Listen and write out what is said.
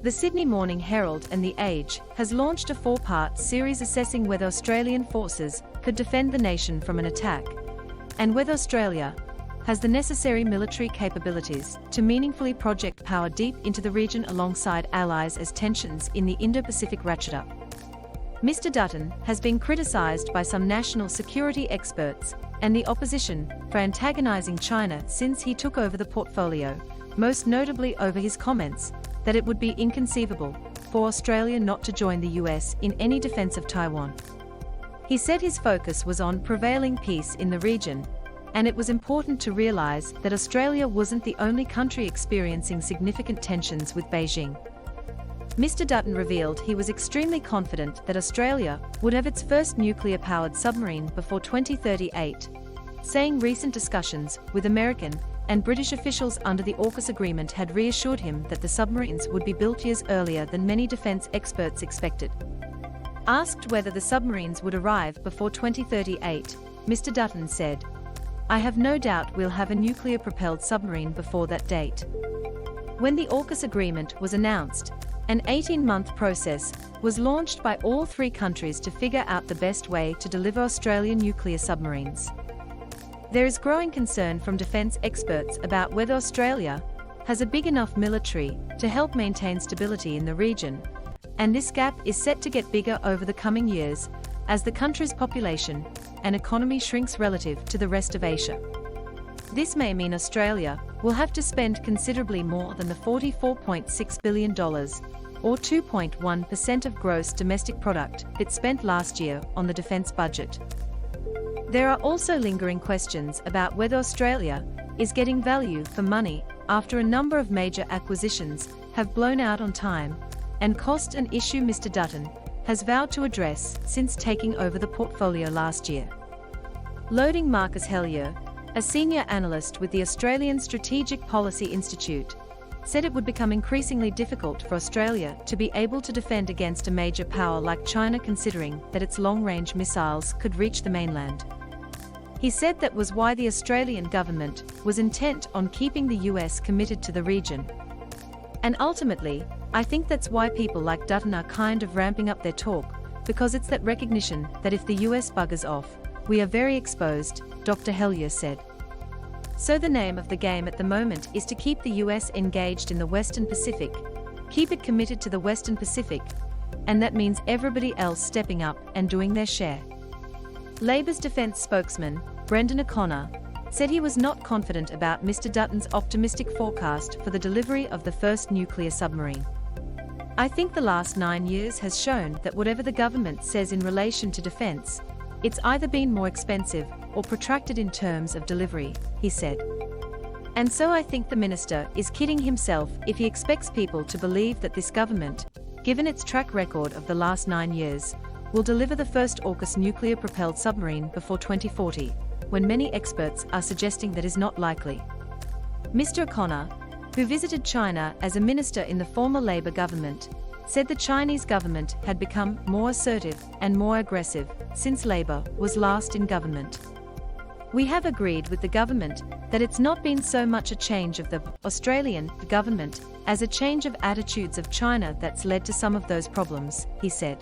The Sydney Morning Herald and The Age has launched a 4-part series assessing whether Australian forces could defend the nation from an attack, and whether Australia has the necessary military capabilities to meaningfully project power deep into the region alongside allies as tensions in the Indo-Pacific ratchet up. Mr. Dutton has been criticised by some national security experts and the opposition for antagonising China since he took over the portfolio, most notably over his comments that it would be inconceivable for Australia not to join the US in any defence of Taiwan. He said his focus was on prevailing peace in the region, and it was important to realise that Australia wasn't the only country experiencing significant tensions with Beijing. Mr. Dutton revealed he was extremely confident that Australia would have its first nuclear-powered submarine before 2038, saying recent discussions with American and British officials under the AUKUS agreement had reassured him that the submarines would be built years earlier than many defence experts expected. Asked whether the submarines would arrive before 2038, Mr. Dutton said, "I have no doubt we'll have a nuclear-propelled submarine before that date." When the AUKUS agreement was announced, an 18-month process was launched by all 3 countries to figure out the best way to deliver Australian nuclear submarines. There is growing concern from defence experts about whether Australia has a big enough military to help maintain stability in the region, and this gap is set to get bigger over the coming years as the country's population and economy shrinks relative to the rest of Asia. This may mean Australia will have to spend considerably more than the $44.6 billion, or 2.1% of gross domestic product, it spent last year on the defence budget. There are also lingering questions about whether Australia is getting value for money after a number of major acquisitions have blown out on time and cost, an issue Mr. Dutton has vowed to address since taking over the portfolio last year. Loading Marcus Hellier, a senior analyst with the Australian Strategic Policy Institute, said it would become increasingly difficult for Australia to be able to defend against a major power like China, considering that its long-range missiles could reach the mainland. He said that was why the Australian government was intent on keeping the US committed to the region. And ultimately, I think that's why people like Dutton are kind of ramping up their talk, because it's that recognition that if the US buggers off, we are very exposed, Dr. Hellier said. So the name of the game at the moment is to keep the US engaged in the Western Pacific, keep it committed to the Western Pacific, and that means everybody else stepping up and doing their share. Labour's defence spokesman, Brendan O'Connor, said he was not confident about Mr. Dutton's optimistic forecast for the delivery of the first nuclear submarine. "I think the last 9 years has shown that whatever the government says in relation to defence, it's either been more expensive or protracted in terms of delivery," he said. "And so I think the minister is kidding himself if he expects people to believe that this government, given its track record of the last 9 years, will deliver the first AUKUS nuclear-propelled submarine before 2040, when many experts are suggesting that is not likely." Mr. O'Connor, who visited China as a minister in the former Labour government, said the Chinese government had become more assertive and more aggressive since Labour was last in government. "We have agreed with the government that it's not been so much a change of the Australian government as a change of attitudes of China that's led to some of those problems," he said.